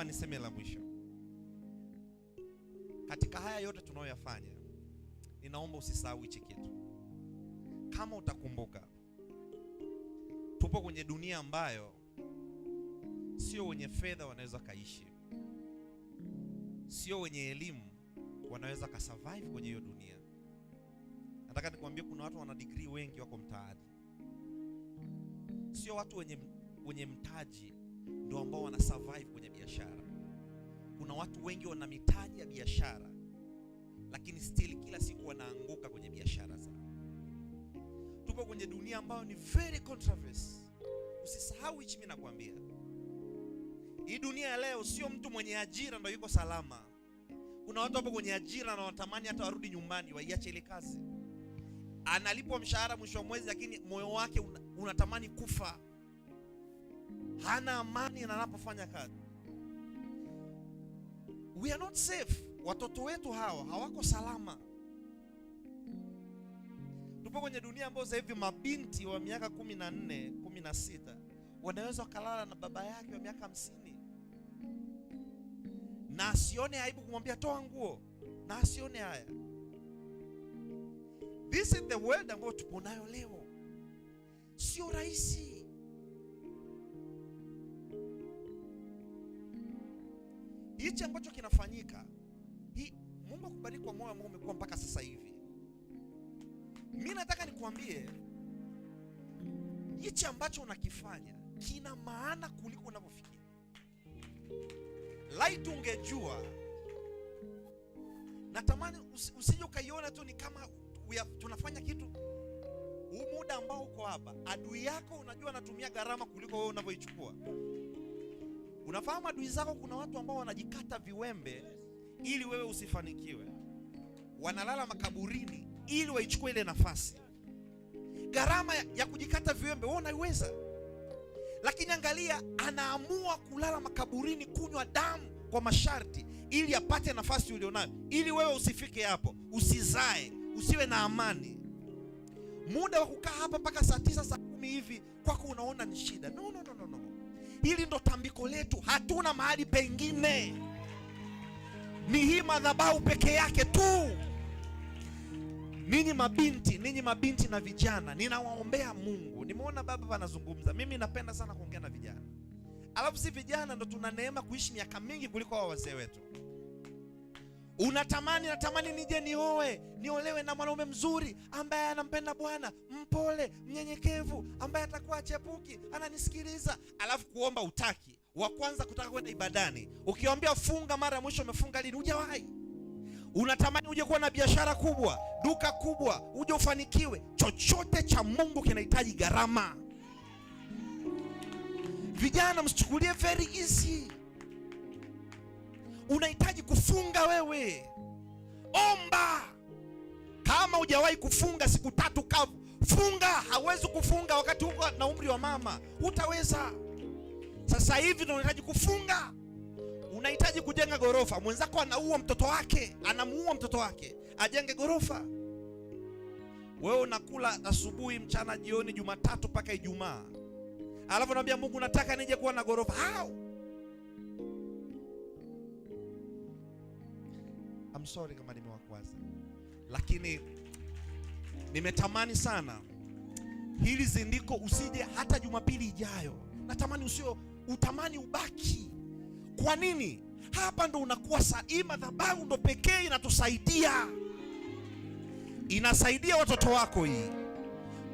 naomba niseme la mwisho. Katika haya yote tunayoyafanya, ninaomba usisahau hichi kitu. Kama utakumbuka, tupo kwenye dunia ambayo sio wenye fedha wanaweza kaishi, sio wenye elimu wanaweza kasurvive kwenye hiyo dunia. Nataka nikwambie kuna watu wana degree wengi wako mtaani. Sio watu wenye mtaji ndio ambao wana survive kwenye biashara. Kuna watu wengi wana mitaji ya biashara, lakini still kila siku wanaanguka kwenye biashara zao. Tupo kwenye dunia ambayo ni very controversial. Usisahau hichi mimi nakwambia. Hii dunia ya leo sio mtu mwenye ajira ndio yuko salama. Kuna watu hapo kwenye ajira na wanatamani hata warudi nyumbani waiache ile kazi. Analipwa mshahara mwisho wa mwezi, lakini moyo wake unatamani kufa. Hana amani anapofanya kazi. We are not safe. Watoto wetu hawa hawako salama. Tupo kwenye dunia ambayo sasa hivi mabinti wa miaka 14, 16 wanaweza kulala na baba yake wa miaka 50. Na asione aibu kumwambia toa nguo. Na asione haya. This is the world ambayo tupo nayo leo. Sio rahisi. Hichi ambacho kinafanyika, Mungu akubariki kwa moyo ambao umekuwa mpaka sasa hivi. Mimi nataka nikuambie, hichi ambacho unakifanya kina maana kuliko unavyofikiri. Light ungejua. Natamani usije ukaiona tu ni kama tunafanya kitu. Huu muda ambao uko hapa, adui yako unajua anatumia gharama kuliko wewe unavyoichukua. Unafahamu adui zako kuna watu ambao wanajikata viwembe ili wewe usifanikiwe. Wanalala makaburini ili waichukue ile nafasi. Gharama ya kujikata viwembe wewe unaiweza. Lakini angalia, anaamua kulala makaburini, kunywa damu kwa masharti ili apate nafasi ulionayo, ili wewe usifike hapo, usizae, usiwe na amani. Muda wa kukaa hapa mpaka saa 9 saa 10 hivi kwako unaona ni shida. No. Hili ndo tambiko letu, hatuna mahali pengine. Ni hii madhabahu peke yake tu. Ninyi mabinti na vijana, ninawaombea Mungu. Nimeona baba anazungumza. Mimi napenda sana kuongea na vijana. Alafu si vijana ndo tuna neema kuishi miaka mingi kuliko wao wazee wetu. Natamani nije niolewe na mwanaume mzuri ambaye anampenda Bwana, mpole, mnyenyekevu, ambaye atakuwa achepuki, ananisikiliza. Alafu kuomba utaki. Wa kwanza kutaka kwenda ibadani. Ukiambia funga, mara ya mwisho umefunga lini? Hujawahi. Unatamani uje kuwa na biashara kubwa, duka kubwa, uje ufanikiwe. Chochote cha Mungu kinahitaji gharama. Vijana msichukulie very easy. Unahitaji kufunga wewe. Omba. Kama hujawahi kufunga siku 3 kavu, funga. Hawezi kufunga wakati uko na umri wa mama. Utaweza. Sasa hivi ndio unahitaji kufunga. Unahitaji kujenga gorofa. Mwenzako anamuua mtoto wake ajenge gorofa. Wewe unakula asubuhi, mchana, jioni, Jumatatu mpaka Ijumaa. Alafu naambia Mungu nataka nije kuwa na gorofa. How? I'm sorry kama nimewakwaza. Lakini nimetamani sana hili zindiko usije hata Jumapili ijayo. Natamani utamani ubaki. Kwa nini? Hapa ndo unakuwa hii madhabahu ndo pekee inatusaidia. Inasaidia watoto wako hii.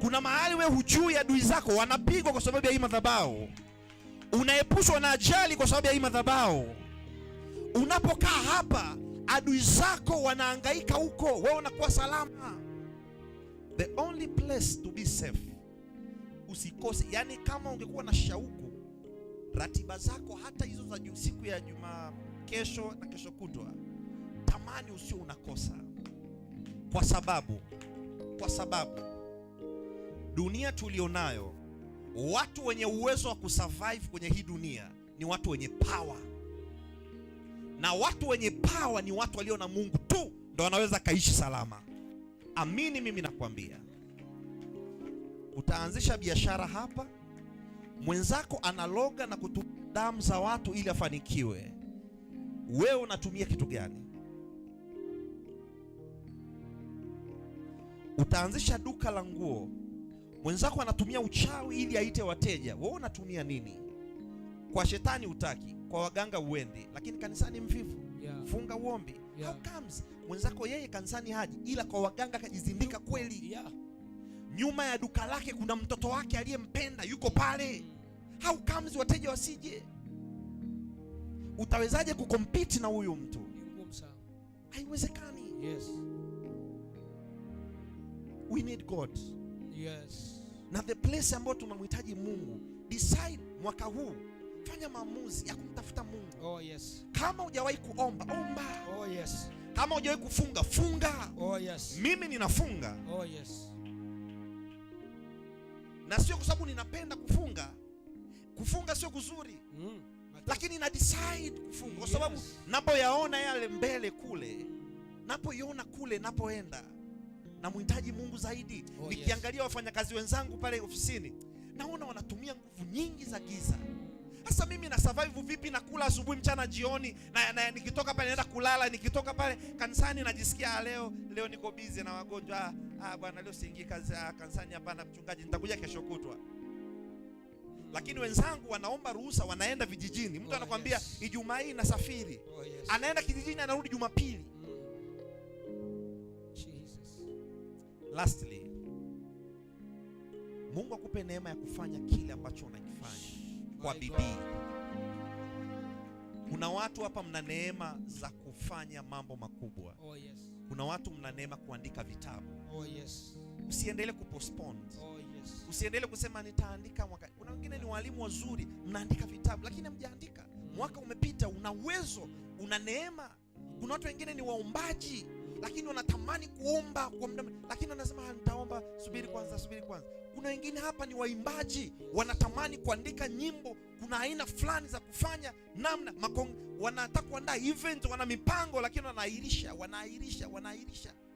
Kuna mahali wewe hujui adui zako wanapigwa kwa sababu ya hii madhabahu. Unaepushwa na ajali kwa sababu ya hii madhabahu. Unapokaa hapa adui zako wanahangaika huko, wewe unakuwa salama. The only place to be safe. Usikose. Yani kama ungekuwa na shauku, ratiba zako hata hizo za siku ya Jumaa, kesho na kesho kutwa, tamani usio unakosa. Kwa sababu dunia tulionayo, watu wenye uwezo wa kusurvive kwenye hii dunia ni watu wenye power. Na watu wenye power ni watu walio na Mungu tu ndio wanaweza kaishi salama. Amini mimi nakwambia. Utaanzisha biashara hapa, mwenzako analoga na kutumia damu za watu ili afanikiwe. wewe unatumia kitu gani? Utaanzisha duka la nguo, mwenzako anatumia uchawi ili aite wateja, wewe unatumia nini? Kwa shetani utaki, kwa waganga uende, lakini kanisani mvivu. Funga uombi. How comes mwenzako yeye kanisani haji, ila kwa waganga kajizindika kweli? Nyuma ya duka lake kuna mtoto wake aliyempenda yuko pale. How comes wateja wasije? Utawezaje kukompiti na huyu mtu? Haiwezekani. We need God. Na the place ambayo tunamhitaji Mungu, decide mwaka huu, fanya maamuzi ya kumtafuta Mungu. Kama hujawahi kuomba, omba. Kama hujawahi kufunga, funga. Mimi ninafunga. Na sio kwa sababu ninapenda kufunga. Kufunga sio kuzuri. Lakini na decide kufunga kwa sababu napoyaona yale mbele kule, napoiona kule napoenda, na mhitaji Mungu zaidi. Nikiangalia wafanyakazi wenzangu pale ofisini, naona wanatumia nguvu nyingi za giza. Sasa mimi na survive vipi? Na kula asubuhi, mchana, jioni, na nikitoka pale naenda kulala, nikitoka pale kanisani najisikia leo niko busy na wagonjwa. Bwana leo siingii kanisani, hapana mchungaji, nitakuja kesho kutwa. Lakini wenzangu wanaomba ruhusa, wanaenda vijijini. Mtu anakuambia Ijumaa hii nasafiri. Anaenda kijijini, anarudi Jumapili. Lastly, Mungu akupe neema ya kufanya kile ambacho unakifanya kwa bidii. Kuna watu hapa mna neema za kufanya mambo makubwa. Kuna watu mna neema kuandika vitabu. Usiendelee kupostpone. Usiendelee kusema nitaandika mwaka. Kuna wengine ni walimu wazuri, mnaandika vitabu lakini hamjaandika. Mwaka umepita, una uwezo, una neema. Kuna watu wengine ni waombaji lakini wanatamani kuomba kwa muda, lakini wanasema nitaomba, subiri kwanza. Kuna wengine hapa ni waimbaji, wanatamani kuandika nyimbo. Kuna aina fulani za kufanya namna wanataka kuandaa event, wana mipango lakini wanaahirisha.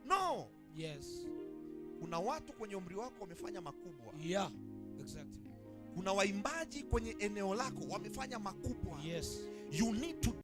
No. Kuna watu kwenye umri wako wamefanya makubwa. Kuna waimbaji kwenye eneo lako wamefanya makubwa. You need to